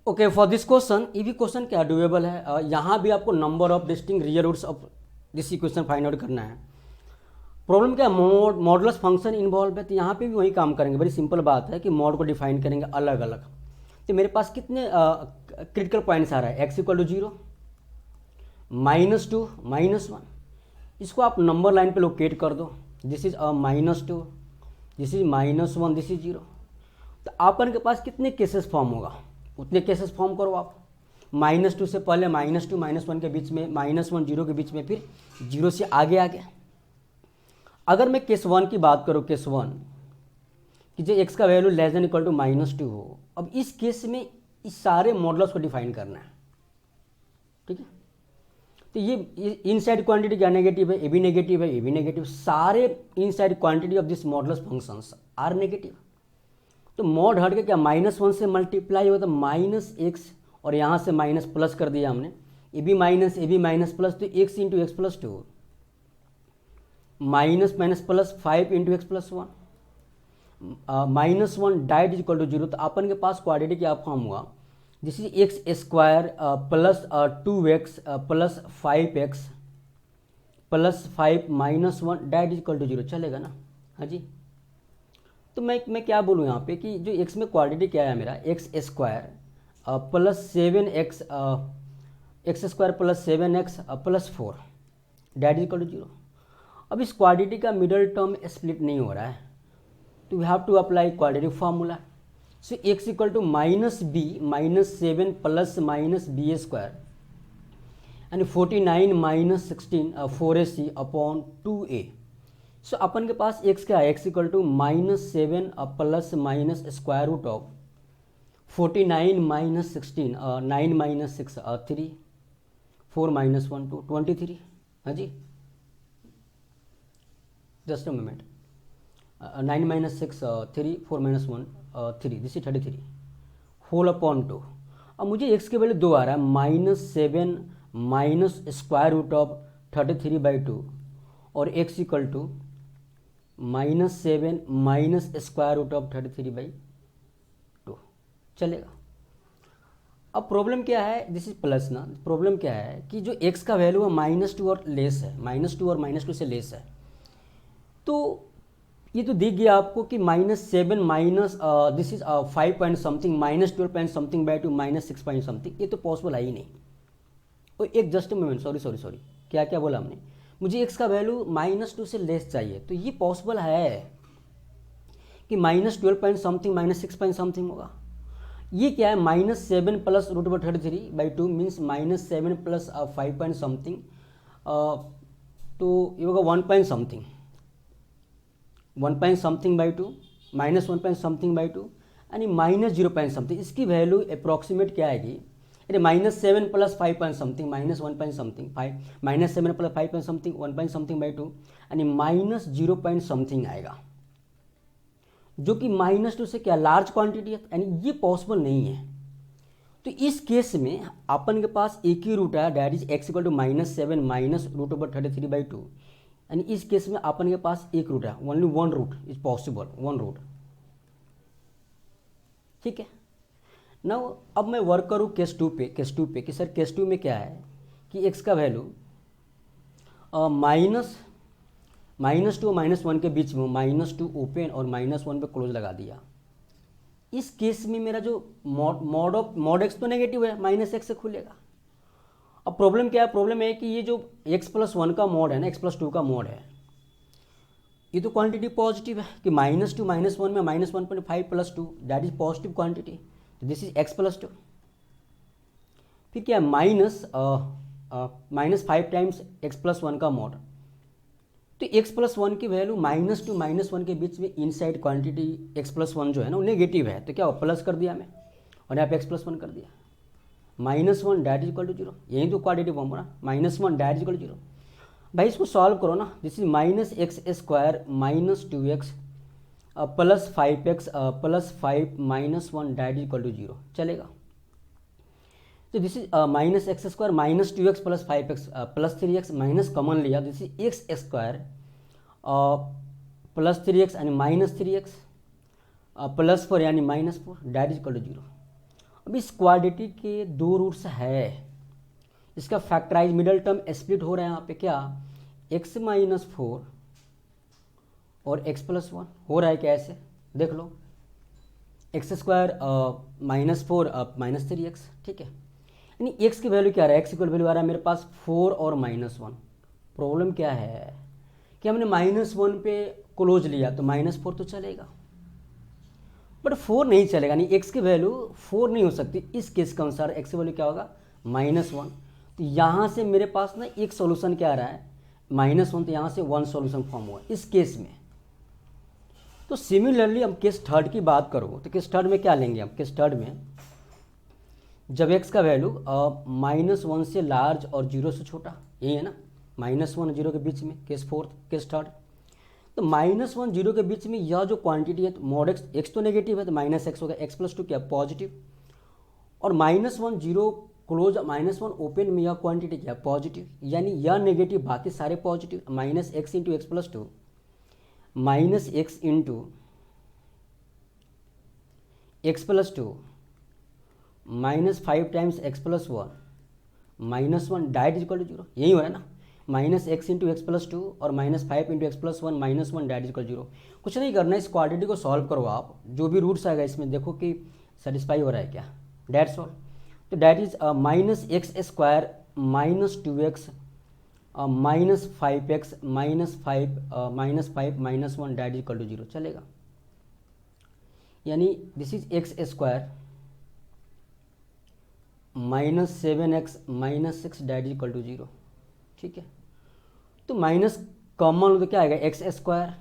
Okay, for this question ये भी question क्या डुएबल है। यहाँ भी आपको number of distinct real roots of this equation find out करना है। प्रॉब्लम क्या है, मॉडुलस फंक्शन इन्वॉल्व है, तो यहाँ पे भी वही काम करेंगे। बड़ी सिंपल बात है कि मॉड को डिफाइन करेंगे अलग अलग। तो मेरे पास कितने क्रिटिकल पॉइंट्स आ रहा है, x=0, -2, -1। इसको आप नंबर लाइन पे लोकेट कर दो। This is -2, this is -1, this is 0। तो अपन के पास कितने केसेस फॉर्म होगा, उतने केसेस फॉर्म करो आप। -2 से पहले -2 -1 के बीच में, -1 0 के बीच में, फिर 0 से आगे आगे। अगर मैं केस 1 की बात करूँ, केस 1 कि जो x का value less than equal to -2 हो, अब इस केस में इस सारे मॉडल्स को डिफाइन करना है। ठीक है, तो ये इनसाइड क्वांटिटी क्या नेगेटिव है, ए भी नेगेटिव है, ए भी नेगेटिव, सारे inside quantity of this models functions are negative. तो मॉड हट के क्या -1 से मल्टीप्लाई होगा तो -x, और यहाँ से माइनस प्लस कर दिया हमने, ए भी माइनस प्लस, तो x into x plus 2, minus minus plus 5 into x plus 1, -1 डाइट इज इक्वल टू 0। तो अपन के पास क्वाड्रेटिक क्या फॉर्म हुआ, this is x² plus 2x plus 5x plus 5 -1 डाइट इज इक्वल टू 0। चलेगा ना? हाँ जी। तो मैं क्या बोलूँ यहाँ पे कि जो x में क्वाड्रेटिक क्या है मेरा, x² plus 7x x² plus 7x plus 4 डाइट इज इक्वल टू 0। अब इस क्वाड्रेटिक का मिडल टर्म स्प्लिट नहीं हो रहा है, तो we have to apply quadratic formula. So x equal to -b -7 plus -b² यानी 49 -16 4ac अपॉन 2a। सो अपन के पास x क्या है, x equal to -7 plus minus square root of 49 -16 9 -6 3 4 -1 2 23। हाँ जी, just a moment, 9 -6 3 4 -1 3, this is 33 whole upon 2। अब मुझे x के वैल्यू 2 आ रहा है, -7 माइनस स्क्वायर रूट ऑफ 33/2 और x equal to -7 minus square root of 33/2। चलेगा? अब प्रॉब्लम क्या है, दिस इज प्लस ना, प्रॉब्लम क्या है कि जो x का वैल्यू है -2 और लेस है, -2 और -2 से लेस है। तो ये तो दिख गया आपको कि -7 minus this is 5 point something -12 point something by 2 -6 point something, ये तो पॉसिबल है ही नहीं। और एक जस्ट मोमेंट, सॉरी क्या क्या बोला हमने, मुझे x का वैल्यू -2 से लेस चाहिए, तो ये पॉसिबल है कि -12 पॉइंट समथिंग -6 पॉइंट समथिंग होगा। ये क्या है, -7 plus √33/2 means -7 plus 5 point something, तो ये होगा 1 point something, 1 point something by 2 -1 point something by 2 यानी -0 पॉइंट समथिंग। इसकी वैल्यू अप्रॉक्सीमेट क्या आएगी, अरे -7 plus 5 point something -1 point something 5 -7 plus 5 point something 1 point something by 2 यानी -0 पॉइंट समथिंग आएगा, जो कि -2 से क्या लार्ज क्वांटिटी है, यानी ये पॉसिबल नहीं है। तो इस केस में अपन के पास एक ही रूट है, that is x equal to -7 minus √33/2, यानी इस केस में अपन के पास एक रूट है, only one root is possible, one root. ठीक है ना? अब मैं वर्क करूँ केस 2 पे, कि सर केस 2 में क्या है कि x का वैल्यू -2 -1 के बीच में, -2 ओपन और -1 पे क्लोज लगा दिया। इस केस में मेरा जो मॉड x तो नेगेटिव है, -x से खुलेगा। अब प्रॉब्लम क्या है, प्रॉब्लम है कि ये जो x+1 का मॉड है ना, x+2 का मॉड है, ये तो क्वांटिटी पॉजिटिव है कि -2 -1 में -1.5 + 2 that is positive quantity, this is x+2। फिर क्या है, -5 टाइम्स x+1 का मॉड, तो x+1 की वैल्यू -2 -1 के बीच में इनसाइड क्वांटिटी x+1 जो है ना वो नेगेटिव है, तो क्या प्लस कर दिया मैं और यहाँ पे x+1 कर दिया, -1 डैट इज इक्वल टू 0, यही तो क्वाड्रेटिक फॉर्म ना, -1 डैट इज इक्वल टू 0। भाई इसको सॉल्व करो ना, this is -x² -2x plus 5x plus 5 -1 that is equal to 0। चलेगा? तो this is -x² -2x plus 5x plus 3x minus common लिया, this is x² plus 3x यानी -3x plus 4 यानी -4 that is equal to 0। अब इस quadratic के दो roots है, इसका फैक्टराइज मिडल टर्म स्प्लिट हो रहा है यहाँ पे क्या, x माइनस 4 और x प्लस 1 हो रहा है क्या, ऐसे देख लो, x square minus 4 minus 3x, ठीक है। यानी x की वैल्यू क्या आ रहा है, x इक्वल वैल्यू आ रहा है मेरे पास 4 और -1। प्रॉब्लम क्या है कि हमने -1 पे क्लोज लिया तो -4 तो चलेगा, बट 4 नहीं चलेगा, नहीं x की वैल्यू 4 नहीं हो सकती। इस केस के अनुसार x की वैल्यू क्या होगा, -1। तो यहाँ से मेरे पास ना एक सॉल्यूशन क्या आ रहा है, -1, तो यहाँ से 1 सॉल्यूशन फॉर्म हुआ इस केस में। तो सिमिलरली हम केस थर्ड की बात करो तो केस थर्ड में क्या लेंगे हम, केस थर्ड में जब x का वैल्यू -1 से लार्ज और 0 से छोटा, यही है ना, -1 और 0 के बीच में, केस फोर्थ केस थर्ड। तो -1 0 के बीच में यह जो क्वांटिटी है तो मॉड x तो नेगेटिव है तो -x होगा, x प्लस 2 क्या पॉजिटिव, और -1 0 क्लोज -1 ओपन में यह क्वांटिटी क्या पॉजिटिव, यानी यह नेगेटिव बाकी सारे positive, -x into x plus 2 -x into x plus 2 -5 times x plus 1 -1 direct equal to 0, यही हो रहा है ना, -x इंटू एक्स प्लस 2 और -5 into x plus 1 -1 direct equal 0। कुछ नहीं करना है, इस क्वाड्रेटिक को सॉल्व करो आप, जो भी रूट्स आएगा इसमें देखो कि सेटिस्फाई हो रहा है क्या, डेट्स ऑल। तो that is -x square -2x -5x -5 -1 direct equal to 0 चलेगा, यानी this is x square -7x -6 direct equal to 0, ठीक है। तो माइनस कॉमन लो तो क्या आएगा, x square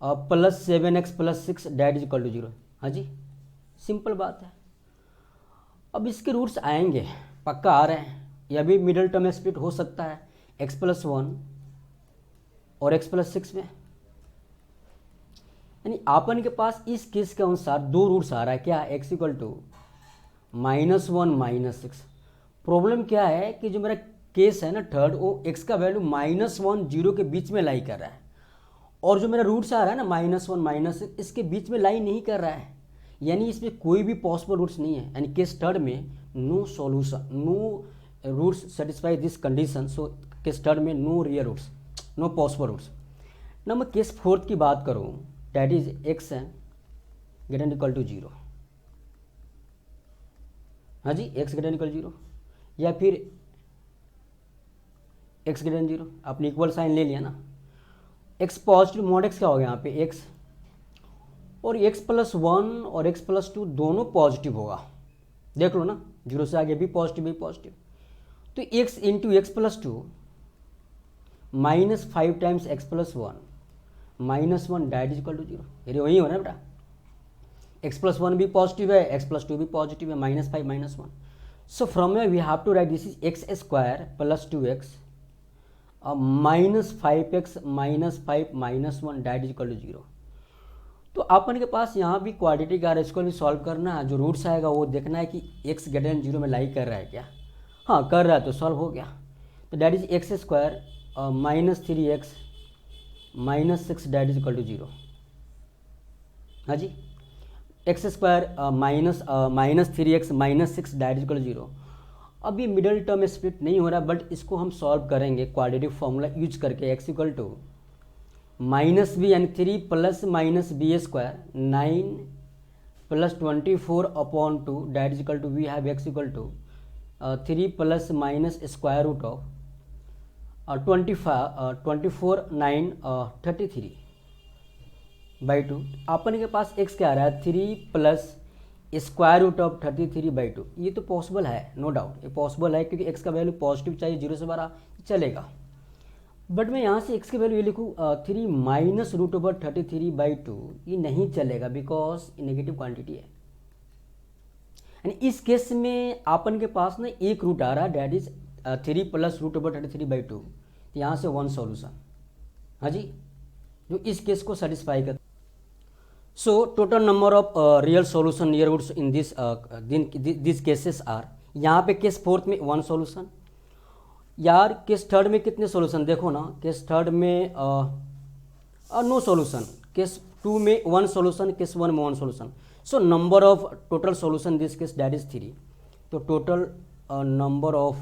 plus 7x plus 6 direct equal to 0, हाँ जी, सिंपल बात है। अब इसके रूट्स आएंगे, पक्का आ रहे हैं, यह भी मिडल टर्म स्प्लिट हो सकता है x प्लस 1 और x प्लस 6 में, यानी आपन के पास इस केस के अनुसार दो रूट्स आ रहा है क्या, x इक्वल टू -1 -6। प्रॉब्लम क्या है कि जो मेरा केस है ना थर्ड, वो x का वैल्यू -1 0 के बीच में लाई कर रहा है, और जो मेरा रूट्स आ रहा है ना -1 -6 इसके बीच में लाई नहीं कर रहा है, यानी इसमें कोई भी पॉसिबल रूट्स नहीं है, यानी केस थर्ड में no solution, no roots satisfy this condition, so case third में no real roots, no possible roots. ना मैं केस फोर्थ की बात करूँ, डैट इज x है ग्रेटर इक्वल टू 0, हाँ जी, x ग्रेटर इक्वल 0 या फिर x ग्रेटर 0, आपने इक्वल साइन ले लिया ना, x पॉजिटिव मॉड x क्या हो गया यहाँ पे x, और x प्लस 1 और x प्लस 2 दोनों पॉजिटिव होगा, देख लो ना, 0 से आगे भी पॉजिटिव भी पॉजिटिव। तो x into x plus 2 -5 times x plus 1 -1 direct equal to 0, ये वही हो रहा है बेटा, x प्लस 1 भी पॉजिटिव है, x प्लस 2 भी पॉजिटिव है, -5 -1। So from we have to write this is x square plus 2x -5x -5 -1 direct equal to 0। तो अपन के पास यहाँ भी क्वाड्रेटिक आ रहा है, इसको भी सॉल्व करना है, जो रूट्स आएगा वो देखना है कि x ग्रेटर देन 0 में लाई कर रहा है क्या, हाँ कर रहा है तो सॉल्व हो गया। तो that is x square -3x -6 that is equal to 0, हाँ जी, x square -3x -6 that is equal to 0। अब ये मिडल टर्म स्प्लिट नहीं हो रहा, बट इसको हम सॉल्व करेंगे क्वाड्रेटिक फॉर्मूला यूज करके, x इक्वल टू -b यानी 3 plus -b square 9 plus 24/2 that is equal to we have x equal to 3 plus minus square root of 24 9 33 by 2। अपन के पास x क्या आ रहा है, 3 plus square root of 33 by 2। ये तो पॉसिबल है, नो डाउट ये पॉसिबल है, क्योंकि x का वैल्यू पॉजिटिव चाहिए, 0 से बड़ा चलेगा। बट मैं यहाँ से x की वैल्यू ये लिखूँ 3 माइनस रूट ओवर 33 बाई 2, ये नहीं चलेगा बिकॉज ये नेगेटिव क्वांटिटी है। यानी इस केस में अपन के पास ना एक रूट आ रहा है, that is 3 plus root over 33 by 2, तो यहाँ से 1 सॉल्यूशन, हाँ जी, जो इस केस को सेटिस्फाई कर। So total number of real solution near roots in this cases are, यहाँ पे केस फोर्थ में 1 सॉल्यूशन। यार केस थर्ड में कितने सॉल्यूशन देखो ना, केस थर्ड में नो सॉल्यूशन, केस 2 में 1 सॉल्यूशन, केस 1 में 1 solution. So number of total solution this case that is 3, तो total number of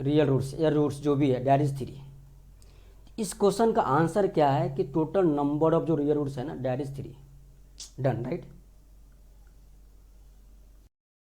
real roots या रूट्स जो भी है दैट इज 3। इस क्वेश्चन का आंसर क्या है कि टोटल नंबर ऑफ जो रियल रूट्स है ना दैट इज 3। Done, right.